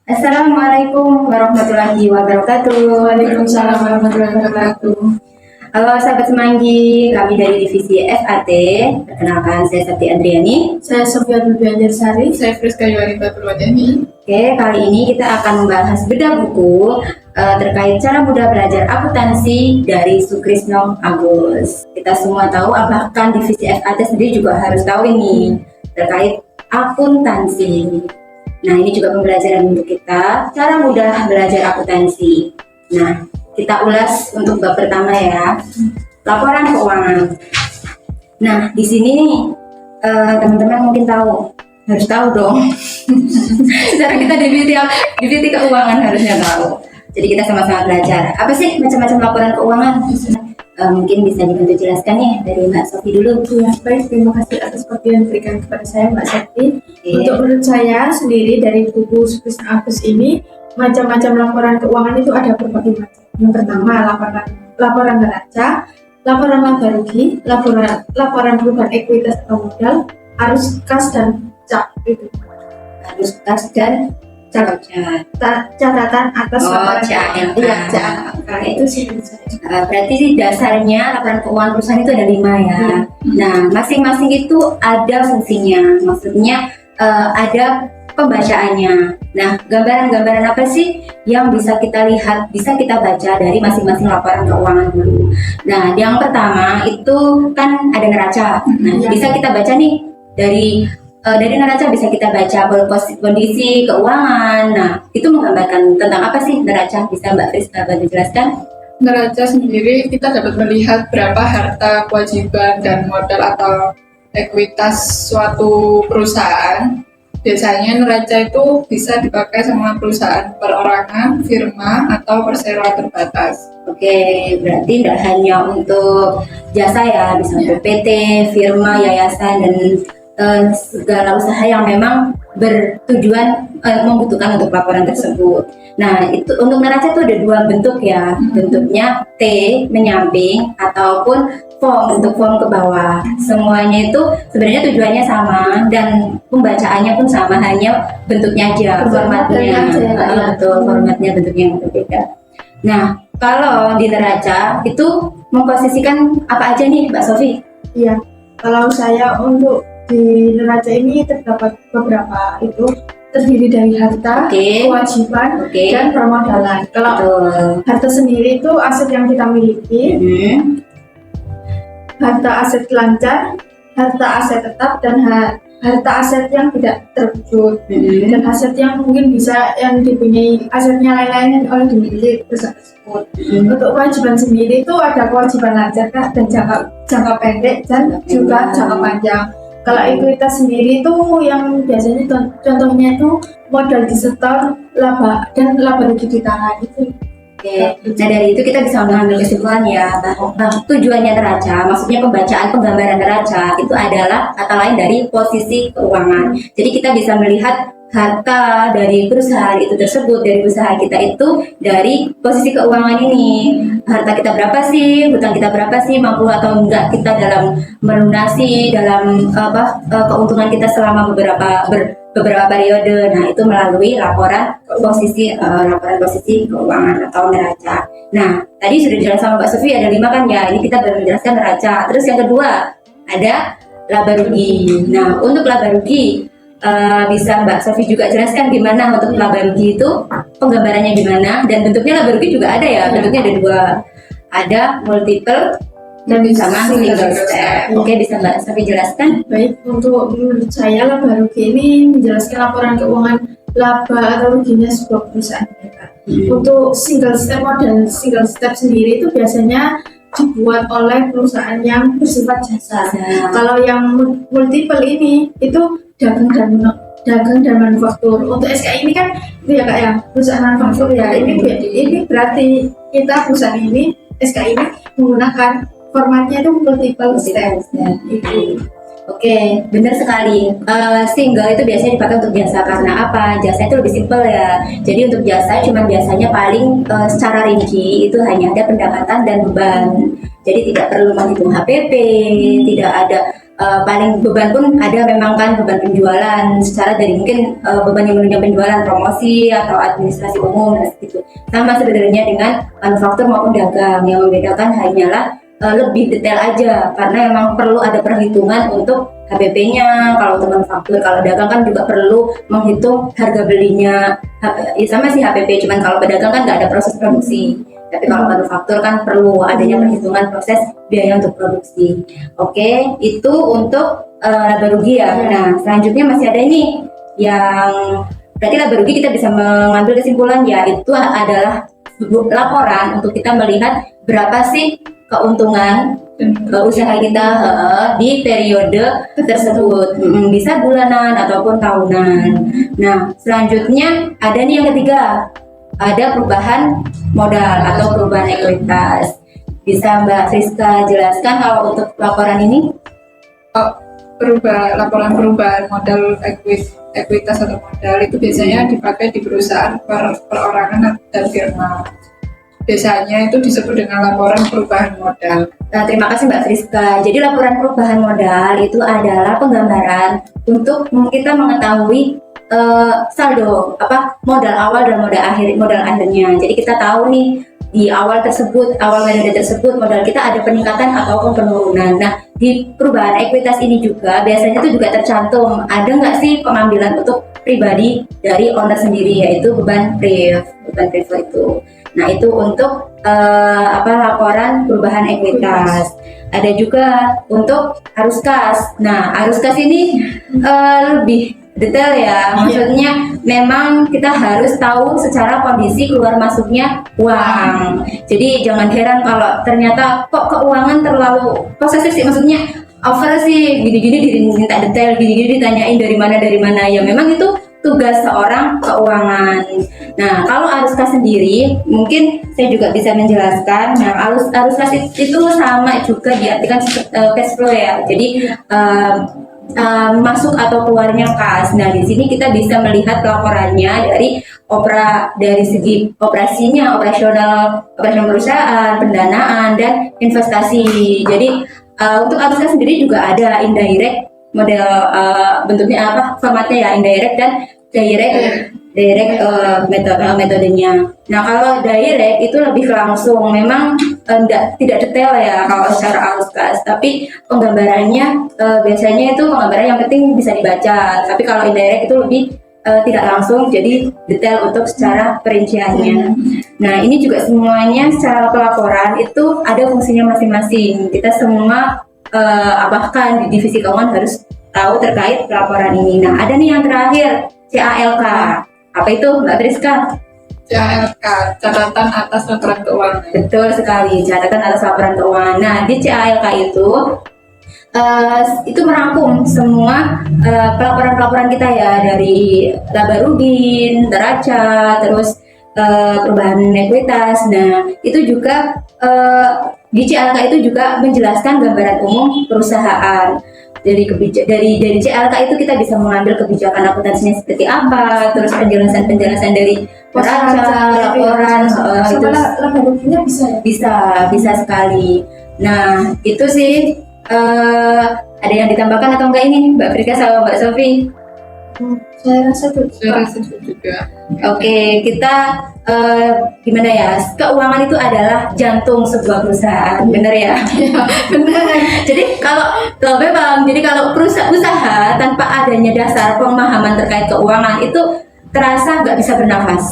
Assalamualaikum warahmatullahi wabarakatuh. Waalaikumsalam warahmatullahi wabarakatuh. Halo sahabat Semanggi, kami dari divisi FAT. Perkenalkan, saya Sakti Andriani. Saya Sofia Sari. Saya Friska Yuwanita Purwajani. Oke, kali ini kita akan membahas bedah buku terkait cara mudah belajar akuntansi dari Sukrisno Agus. Kita semua tahu, bahkan divisi FAT sendiri juga harus tahu ini terkait akuntansi. Nah, ini juga pembelajaran untuk kita, cara mudah belajar akuntansi. Nah, kita ulas untuk bab pertama ya, laporan keuangan. Nah, di sini nih, teman-teman mungkin tahu, harus tahu dong. Secara kita divisi keuangan harusnya tahu. Jadi kita sama-sama belajar. Apa sih macam-macam laporan keuangan? Mungkin bisa dibantu jelaskan ya dari Mbak Sofi dulu. Ya, baik, terima kasih atas waktu yang diberikan kepada saya Mbak Sakti. Untuk menurut saya sendiri dari buku Sukrisno Agus ini, macam-macam laporan keuangan itu ada berbagai macam. Yang pertama, laporan neraca, laporan laba rugi, laporan perubahan ekuitas atau modal, arus kas dan cap itu. Arus kas dan catatan atas laporan CALK. Iya, CALK itu sih menurut saya. Berarti sih dasarnya laporan keuangan perusahaan itu ada 5 ya. Nah, masing-masing itu ada fungsinya. Maksudnya ada pembacaannya. Nah, gambaran-gambaran apa sih yang bisa kita lihat, bisa kita baca dari masing-masing laporan keuangan dulu. Nah, yang pertama itu kan ada neraca. Nah, bisa kita baca nih dari neraca bisa kita baca kondisi keuangan. Nah, itu menggambarkan tentang apa sih neraca? Bisa Mbak Friska bantu jelaskan? Neraca sendiri kita dapat melihat berapa harta, kewajiban, dan modal atau ekuitas suatu perusahaan. Biasanya neraca itu bisa dipakai sama perusahaan perorangan, firma, atau perseroan terbatas. Oke, berarti tidak hanya untuk jasa ya, bisa untuk PT, firma, yayasan, dan segala usaha yang memang bertujuan membutuhkan untuk laporan tersebut. Nah, itu untuk neraca itu ada 2 bentuk ya, bentuknya T menyamping ataupun form untuk form ke bawah. Semuanya itu sebenarnya tujuannya sama dan pembacaannya pun sama, hanya bentuknya aja, formatnya. Betul, formatnya bentuknya yang berbeda. Nah, kalau di neraca itu memposisikan apa aja nih Mbak Sofi? Iya, kalau saya untuk di neraca ini terdapat beberapa, itu terdiri dari harta, kewajiban, dan permodalan. Kalau harta sendiri itu aset yang kita miliki, harta aset lancar, harta aset tetap, dan harta aset yang tidak terwujud, dan aset yang mungkin bisa yang dipunyai asetnya lain-lain yang oleh dimiliki perusahaan tersebut. Untuk kewajiban sendiri itu ada kewajiban lancar dan jangka pendek dan juga jangka panjang. Kalau ekuitas sendiri itu yang biasanya contohnya itu modal disetor, laba rugi ditahan itu. Oke, nah dari itu kita bisa mengambil kesimpulan ya bahwa tujuannya neraca, maksudnya penggambaran neraca itu adalah kata lain dari posisi keuangan. Jadi kita bisa melihat harta dari perusahaan itu tersebut, dari usaha kita itu dari posisi keuangan ini. Harta kita berapa sih, hutang kita berapa sih, mampu atau enggak kita dalam melunasi dalam keuntungan kita selama beberapa periode. Nah, itu melalui laporan posisi keuangan atau neraca. Nah, tadi sudah dijelaskan sama Mbak Sofi ada 5 kan ya. Ini kita baru menjelaskan neraca. Terus yang kedua ada laba rugi. Nah, untuk laba rugi bisa Mbak Sofi juga jelaskan gimana untuk laba rugi itu penggambarannya gimana, dan bentuknya laba rugi juga ada ya. Bentuknya ada 2, ada multiple dan sama single step. Oke, bisa Mbak Sofi jelaskan? Baik, untuk menurut saya laba rugi ini menjelaskan laporan keuangan laba atau ruginya sebuah perusahaan. Untuk single step model single step sendiri itu biasanya dibuat oleh perusahaan yang bersifat jasa. Kalau yang multiple ini itu dagang dan manufaktur. Untuk SKI ini kan itu ya Kak ya, perusahaan manufaktur ya. Ini berarti kita perusahaan ini SKI ini menggunakan formatnya itu multiple step. Itu. Oke, benar sekali. Single itu biasanya dipakai untuk jasa karena apa? Jasa itu lebih simpel ya. Jadi untuk jasa biasanya paling secara rinci itu hanya ada pendapatan dan beban. Jadi tidak perlu menghitung HPP, tidak ada paling beban pun ada memang kan, beban penjualan secara dari mungkin beban yang menunjang penjualan, promosi atau administrasi umum dan gitu. Sama sebenarnya dengan manufaktur maupun dagang, yang membedakan hanyalah lebih detail aja karena memang perlu ada perhitungan untuk HPP-nya. Kalau untuk manufaktur, kalau dagang kan juga perlu menghitung harga belinya. Sama sih HPP, cuman kalau pedagang kan nggak ada proses produksi. Tapi kalau manufaktur kan perlu adanya perhitungan proses biaya untuk produksi. Oke, itu untuk laba rugi ya. Nah, selanjutnya masih ada ini yang berarti laba rugi kita bisa mengambil kesimpulan ya, itu adalah laporan untuk kita melihat berapa sih keuntungan usaha kita di periode tersebut. Bisa bulanan ataupun tahunan. Nah, selanjutnya ada nih yang ketiga, ada perubahan modal atau perubahan ekuitas. Bisa Mbak Friska jelaskan kalau untuk laporan ini? Laporan perubahan modal ekuitas atau modal itu biasanya dipakai di perusahaan perorangan dan firma. Biasanya itu disebut dengan laporan perubahan modal. Nah, terima kasih Mbak Friska. Jadi laporan perubahan modal itu adalah penggambaran untuk kita mengetahui saldo modal awal dan modal akhirnya. Jadi kita tahu nih di awal periode tersebut modal kita ada peningkatan ataupun penurunan. Nah, di perubahan ekuitas ini juga biasanya itu juga tercantum ada nggak sih pengambilan untuk pribadi dari owner sendiri, yaitu beban priv itu. Nah, itu untuk laporan perubahan ekuitas. Ada juga untuk arus kas. Nah, arus kas ini lebih detail ya, maksudnya memang kita harus tahu secara kondisi keluar masuknya uang. Jadi jangan heran kalau ternyata kok keuangan terlalu posesif sih, maksudnya over sih, gini-gini diminta detail, gini-gini ditanyain dari mana ya, memang itu tugas seorang keuangan. Nah, kalau arus kas sendiri mungkin saya juga bisa menjelaskan. Nah, arus kas itu sama juga diartikan cash flow ya, jadi masuk atau keluarnya kas. Nah, di sini kita bisa melihat laporannya dari segi operasional perusahaan, pendanaan dan investasi. Jadi untuk arus kas sendiri juga ada indirect model, bentuknya formatnya ya, indirect dan direct metodenya. Nah, kalau direct itu lebih langsung, memang tidak detail ya kalau secara arus kas, tapi penggambarannya biasanya itu penggambaran yang penting bisa dibaca. Tapi kalau indirect itu lebih tidak langsung, jadi detail untuk secara perinciannya. Nah, ini juga semuanya secara pelaporan itu ada fungsinya masing-masing. Kita semua bahkan di divisi keuangan harus tahu terkait pelaporan ini. Nah, ada nih yang terakhir, CALK. Apa itu Mbak Friska? CALK, catatan atas laporan keuangan. Betul sekali, catatan atas laporan keuangan. Nah, di CALK itu merangkum semua pelaporan-pelaporan kita ya, dari laba rugi, neraca, terus perubahan ekuitas. Nah, itu juga di CLK itu juga menjelaskan gambaran umum perusahaan. Dari CLK itu kita bisa mengambil kebijakan akuntansinya seperti apa, terus penjelasan dari neraca, laporan, itu laba ruginya bisa ya? Bisa sekali. Nah, itu sih ada yang ditambahkan atau enggak ini Mbak Frika sama Mbak Sofi? Saya rasa juga. Oke, kita gimana ya? Keuangan itu adalah jantung sebuah perusahaan, benar ya? benar. Jadi kalau usaha tanpa adanya dasar pemahaman terkait keuangan itu terasa nggak bisa bernafas.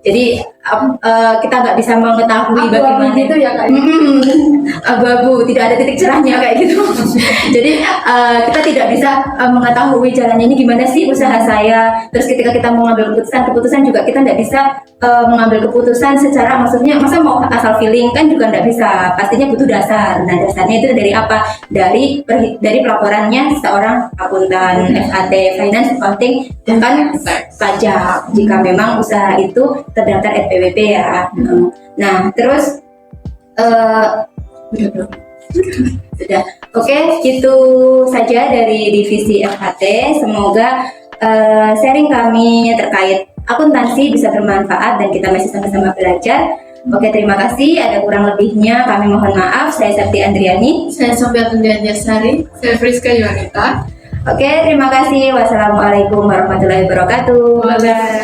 Jadi kita nggak bisa mengetahui bagaimana gitu ya Kak? Abu-abu, tidak ada titik cerahnya kayak gitu. Jadi kita tidak bisa mengetahui jalannya ini gimana sih usaha saya. Terus ketika kita mau mengambil keputusan juga kita nggak bisa mengambil keputusan secara, maksudnya masa mau asal feeling kan juga nggak bisa. Pastinya butuh dasar. Nah, dasarnya itu dari apa? Dari pelaporannya seorang akuntan, FAT, Finance, Accounting, dan pajak. Jika memang usaha itu terdaftar SPWP ya. Nah, terus sudah. Oke, itu saja dari divisi FHT. Semoga sharing kami terkait akuntansi bisa bermanfaat dan kita masih sama-sama belajar. Oke, terima kasih. Ada kurang lebihnya kami mohon maaf. Saya Septi Andriani. Saya Sofia Tundian Sari. Saya Friska Yunita. Oke, terima kasih. Wassalamualaikum warahmatullahi wabarakatuh. Bye-bye.